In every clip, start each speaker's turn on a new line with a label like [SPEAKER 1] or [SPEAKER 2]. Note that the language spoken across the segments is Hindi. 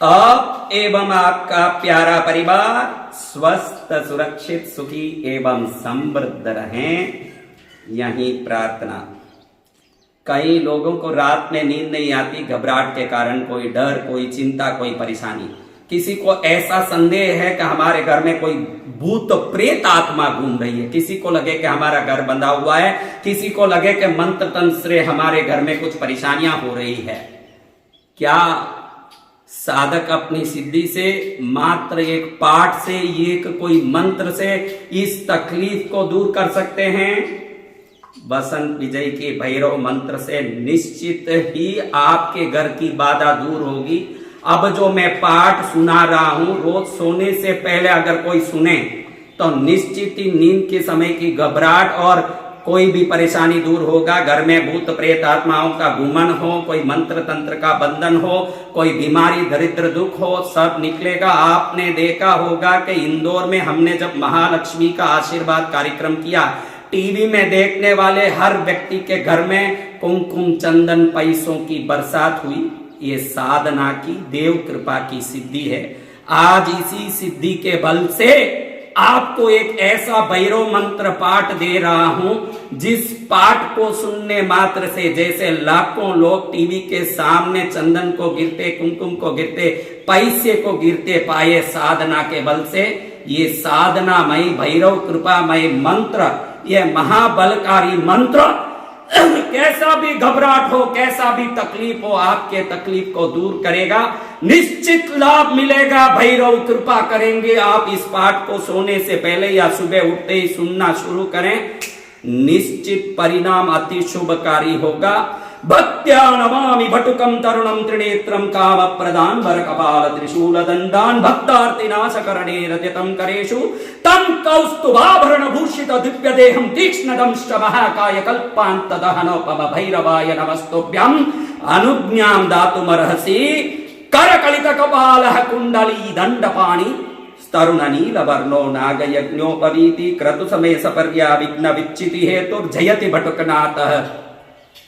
[SPEAKER 1] आप एवं आपका प्यारा परिवार स्वस्थ, सुरक्षित, सुखी एवं समृद्ध रहें, यही प्रार्थना। कई लोगों को रात में नींद नहीं आती, घबराहट के कारण, कोई डर, कोई चिंता, कोई परेशानी। किसी को ऐसा संदेह है कि हमारे घर में कोई भूत प्रेत आत्मा घूम रही है, किसी को लगे कि हमारा घर बंधा हुआ है, किसी को लगे कि मंत्र तंत्र से हमारे घर में कुछ परेशानियां हो रही है। क्या साधक अपनी सिद्धि से, मात्र एक पाठ से, एक कोई मंत्र से इस तकलीफ को दूर कर सकते हैं? बसंत विजय के भैरव मंत्र से निश्चित ही आपके घर की बाधा दूर होगी। अब जो मैं पाठ सुना रहा हूं, रोज सोने से पहले अगर कोई सुने तो निश्चित ही नींद के समय की घबराहट और कोई भी परेशानी दूर होगा। घर में भूत प्रेत आत्माओं का गुमन हो, कोई मंत्र तंत्र का बंधन हो, कोई बीमारी, दरिद्र, दुख हो, सब निकलेगा। आपने देखा होगा कि इंदौर में हमने जब महालक्ष्मी का आशीर्वाद कार्यक्रम किया, टीवी में देखने वाले हर व्यक्ति के घर में कुमकुम चंदन पैसों की बरसात हुई। ये साधना की, देव कृपा की सिद्धि है। आज इसी सिद्धि के बल से आपको एक ऐसा भैरव मंत्र पाठ दे रहा हूं, जिस पाठ को सुनने मात्र से जैसे लाखों लोग टीवी के सामने चंदन को गिरते, कुमकुम को गिरते, पैसे को गिरते पाए साधना के बल से, ये साधनामय भैरव कृपामय मंत्र, ये महाबलकारी मंत्र कैसा भी घबराहट हो, कैसा भी तकलीफ हो, आपके तकलीफ को दूर करेगा। निश्चित लाभ मिलेगा, भैरव कृपा करेंगे। आप इस पाठ को सोने से पहले या सुबह उठते ही सुनना शुरू करें, निश्चित परिणाम अति शुभकारी होगा। भक्त्या नमामि भटुकम तरुणम त्रिनेत्रम काम प्रदान वर कपाल त्रिशूल दंडान भक्तार्तिनाशकरणे रजतम करेषु तम कौस्तुभाभरण भूषित दिव्य देहम तीक्ष्ण दंष्ट महाकाय कल्पांत दहनोपम भैरवाय नमस्तुभ्यम अनुज्ञां दातुमर्हसि करकलित कपालः कुंडली दंडपाणि तरुण नील वर्णो नागयज्ञोपवीति क्रतु समय सपर्या विघ्न विच्चिति हेतुर्जयति भटुकनाथः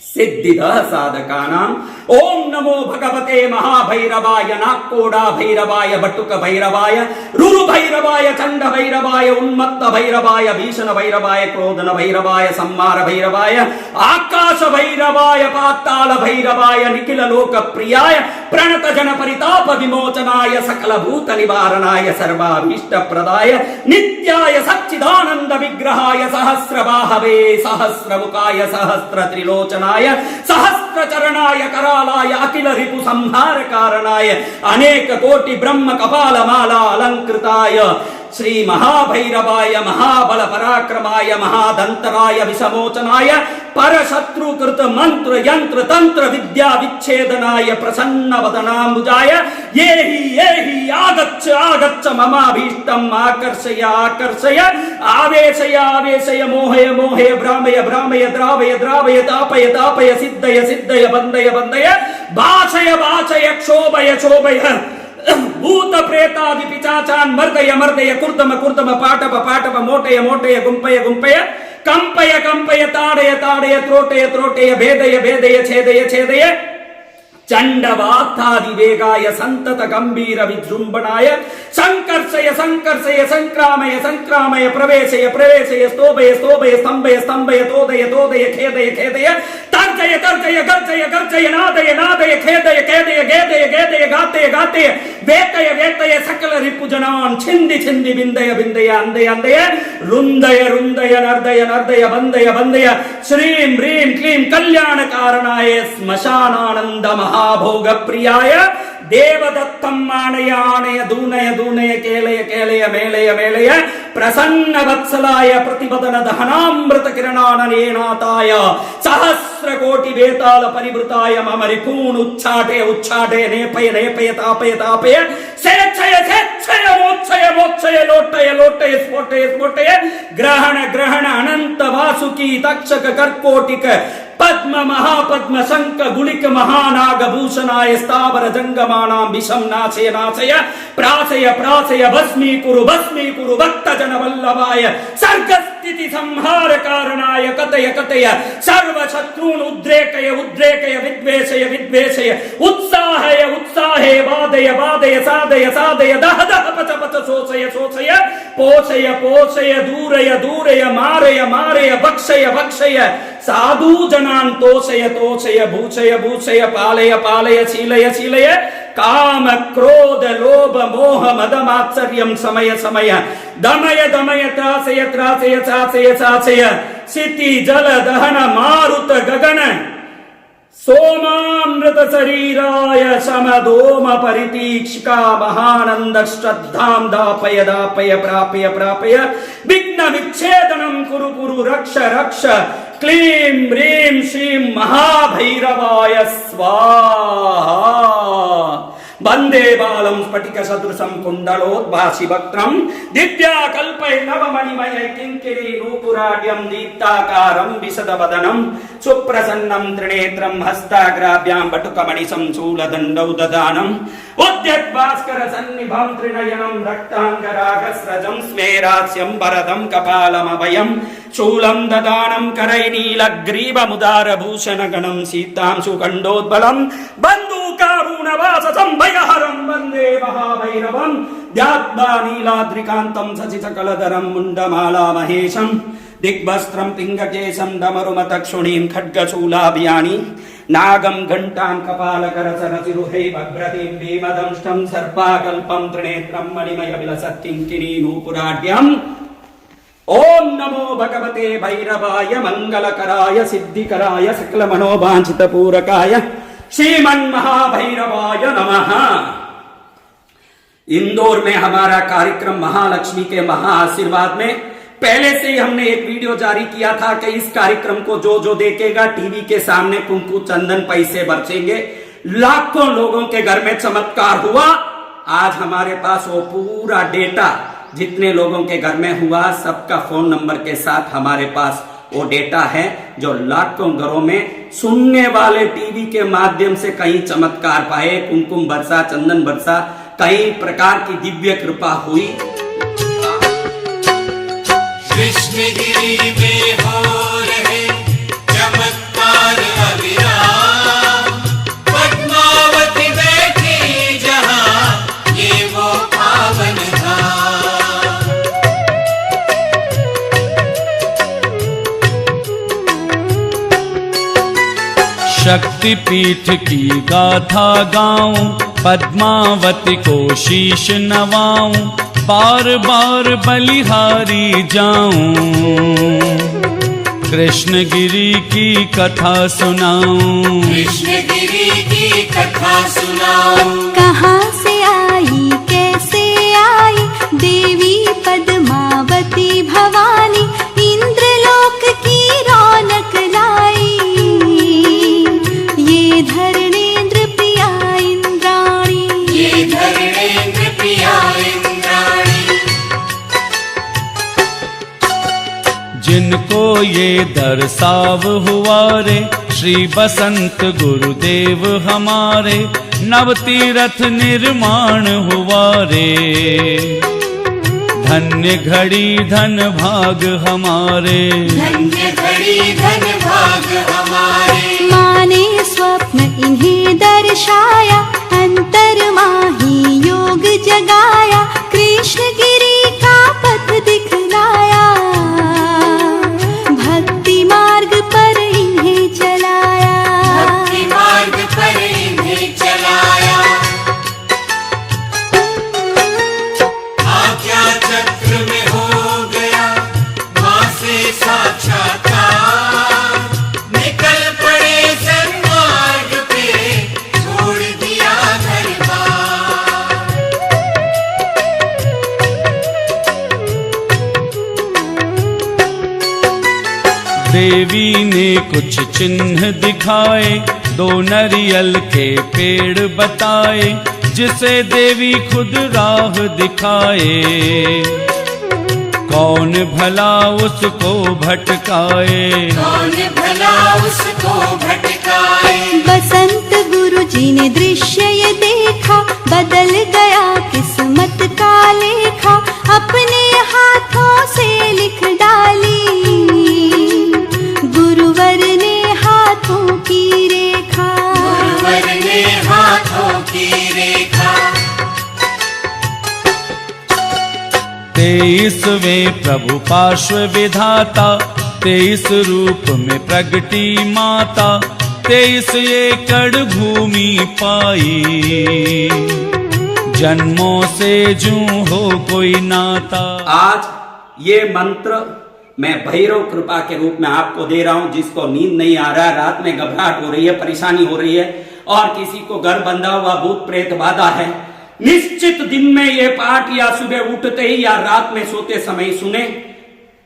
[SPEAKER 1] सिद्धिदः साधकानां। ओम नमो भगवते महाभैरवाय नाकोड़ा भैरवाय बटुक भैरवाय रुरु भैरवाय चंड भैरवाय उन्मत्त भैरवाय भीषण भैरवाय क्रोधन भैरवाय सम्मार भैरवाय आकाश भैरवाय पाताल भैरवाय निखिल लोक प्रियाय प्रणत जन परिताप विमोचनाय सकल भूत निवारणाय सर्वाभीष्ट प्रदाय नित्याय सच्चिदानंद विग्रहाय सहस्रबाहवे सहस्रमुखाय सहस्र त्रिलोचनाय सहस्र चरणाय करालाय अखिल रिपु संहार कारणाय अनेक कोटि ब्रह्म कपाल माला अलंकृताय श्री महाभैरवाय महाबल पराक्रमाय महादंतराय विषमोचनाय परशत्रुकृत मंत्र यंत्र तंत्र विद्या विच्छेदनाय प्रसन्न वदनाम्बुजाय ये ही आगच्छ आगच्छ ममाभीष्टम आकर्षय आकर्षय आवेशय आवेशय मोहय मोहय भ्रामय भ्रामय द्रावय द्रावय तापय तापय सिद्धय सिद्धय बंदय बंदय भाषय भाषय क्षोभय क्षोभय भूत प्रेतादि पिचाचान मर्दय मर्दय कुर्दम कुर्दम पाटप पाटप मोटय मोटय गुंपय गुंपय कंपय कंपय ताड़य ताड़य त्रोटय त्रोटय भेदय भेदय छेदय छेदय चंडवात्तादि वेगाय संतत गंभीर विजृंभणाय संकर्षय संकर्षय संक्रामय संक्रामय प्रवेशय प्रवेशय स्तोभय स्तोभय स्तंभय स्तंभय तोदय तोदय खेदय खेदय तर्जय तर्जय गर्जय गर्जय नादय नादय खेदय खेदय गेदय गेदय गातय गातय वेतय वेतय सकल रिपुजनान छिंदि छिंदि बिंदय बिंदय अंदय अंदय रुंदय रुंदय नर्दय नर्दय बंदय बंदय श्रीं ह्रीं क्लीं कल्याण कारणाय श्मशानानंद महाभोग प्रियाय देवदत्तम मानय आनय दूनय दूनय केलय केलय मेलय मेलय प्रसन्न वत्सलाय प्रतिपदन दहनामृत किरणाननेनाताय सहस्र कोटि वेताल परिवृताय मम रिपून उच्चाटे उच्चाटे नेपय नेपय तापय तापय सेच्छय सेच्छय मोक्षय मोक्षय लोटय लोटय स्फोटय स्फोटय ग्रहण ग्रहण अनंत वासुकी तक्षक कर्कोटिक पद्म महापद्म शंख गुलिक महानाग भूषणाय स्थावर जंगमानां विषम नाशय नाशय प्राशय प्राशय भस्मी कुरु भक्त जन वल्लभाय सर्गस्त्य स्थिति संहार कारणाय कतय कतय सर्व शत्रून् उद्रेकय उद्रेकय विद्वेषय विद्वेषय उत्साहय उत्साहे वादय वादय साधय साधय दह दह पच पच शोषय शोषय पोषय पोषय दूरय दूरय मारय मारय भक्षय भक्षय साधु जनान् तोषय तोषय भूषय भूषय पालय पालय शीलय शीलय काम क्रोध लोभ मोह मद मात्सर्यं समय समय दमय दमय त्रासय त्रासय शासय शासय क्षिति जल दहन मारुत गगन सोमामृत शरीराय समदोम परितीक्षिका महानंद श्रद्धां दापय दापय प्रापय प्रापय विघ्न विच्छेदनं कुरु कुरु रक्ष रक्ष क्लीं ह्रीं श्रीं महाभैरवाय स्वाहा वंदे बालं स्फटिक सदृशं कुंडलोद्भासि वक्त्रं दिव्याकल्पैर्नवमणिमय किङ्किणी नूपुराढ्यं दीप्ताकारं विशदवदनं सुप्रसन्नं त्रिनेत्रं हस्ताग्राभ्यां बटुकमणिसं शूलदण्डौ ददानम् उद्यद्भास्कर सन्निभं त्रिनयनं रक्ताङ्गरागस्रजं स्मेरास्यं वरदं कपालमभयं शूलं ददानं करैनीलग्रीवमुदारभूषणगणं सीतां सुकण्डोद्बलं बन्धूकारुणवाससं भयहरं वन्दे महाभैरवं ध्यात्वा नीलाद्रिकान्तं शशिसकलधरं मुण्डमाला महेशं दिग्वस्त्रं पिङ्गकेशं डमरुमतक्षुणीं खड्गशूलाभियानि नागं घण्टां कपालकरसरसिरुहै भद्रतीं भीमदंष्टं सर्पाकल्पं त्रिनेत्रं मणिमय विलसत्किङ्किणी नूपुराढ्यम् ओम नमो भगवते भैरवाय मंगलकराय सिद्धिकराय सकल मनोवांछित पूरकाय श्रीमन्महाभैरवाय नमः। इंदौर में हमारा कार्यक्रम महालक्ष्मी के महा आशीर्वाद में पहले से ही हमने एक वीडियो जारी किया था कि इस कार्यक्रम को जो जो देखेगा टीवी के सामने कुंकु चंदन पैसे बरसेंगे। लाखों लोगों के घर में चमत्कार हुआ। आज हमारे पास वो पूरा डेटा जितने लोगों के घर में हुआ सबका फोन नंबर के साथ हमारे पास वो डेटा है, जो लाखों घरों में सुनने वाले टीवी के माध्यम से कहीं चमत्कार पाए, कुमकुम बरसा, चंदन बरसा, कई प्रकार की दिव्य कृपा हुई।
[SPEAKER 2] कृष्णगिरी में हो रहे चमत्कार अविराम, पद्मावती बैठी जहां ये वो पावन धाम।
[SPEAKER 3] शक्तिपीठ की गाथा गाऊं, पद्मावती को शीश नवाऊं, बार बार बलिहारी जाऊं, कृष्णगिरी की कथा सुनाऊं,
[SPEAKER 2] कृष्णगिरी की कथा सुनाऊं।
[SPEAKER 4] कहाँ से आई कैसे आई देवी पद्मावती भवानी, इंद्रलोक की रौनक लाई, ये धरणेन्द्र प्रिया इंद्राणी,
[SPEAKER 2] ये धरणेन्द्र प्रिया इंद्राणी।
[SPEAKER 3] जिनको ये दरसाव हुआ रे, श्री बसंत गुरुदेव हमारे, नव तीरथ निर्माण हुआ रे, धन्य घड़ी धन भाग हमारे,
[SPEAKER 2] धन्य घड़ी धन भाग हमारे।
[SPEAKER 4] माँ ने स्वप्न इन्हें दर्शाया, अंतर्माही योग जगाया, कृष्णगिरी का पथ दिखलाया, भक्ति मार्ग पर इन्हें चलाया,
[SPEAKER 2] भक्ति मार्ग पर इन्हें चलाया। आज्ञा चक्र में हो गया माँ से साक्षात्कार, निकल पड़े सन्मार्ग पे, छोड़ दिया घर बार।
[SPEAKER 3] देवी ने कुछ चिन्ह दिखाए, दो नरियल के पेड़ बताए, जिसे देवी खुद राह दिखाए, कौन भला उसको भटकाए,
[SPEAKER 2] कौन भला उसको भटकाए।
[SPEAKER 4] बसंत गुरु जी ने दृश्य ये देखा, बदल गया किस्मत का लेखा, अपने हाथों से लिख डाली
[SPEAKER 3] 23वें प्रभु पार्श्व विधाता, 23 रूप में प्रगटी माता, 23 एकड़ भूमि पाई, जन्मों से जूं हो कोई नाता।
[SPEAKER 1] आज ये मंत्र मैं भैरव कृपा के रूप में आपको दे रहा हूं। जिसको नींद नहीं आ रहा है, रात में घबराहट हो रही है, परेशानी हो रही है, और किसी को घर बंधा हुआ भूत प्रेत बाधा है, निश्चित दिन में ये पाठ या सुबह उठते ही या रात में सोते समय सुने,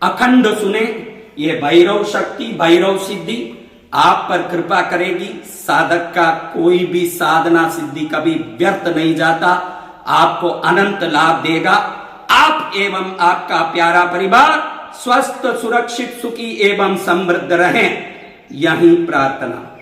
[SPEAKER 1] अखंड सुने। ये भैरव शक्ति, भैरव सिद्धि आप पर कृपा करेगी। साधक का कोई भी साधना सिद्धि कभी व्यर्थ नहीं जाता, आपको अनंत लाभ देगा। आप एवं आपका प्यारा परिवार स्वस्थ, सुरक्षित, सुखी एवं समृद्ध रहें, यही प्रार्थना।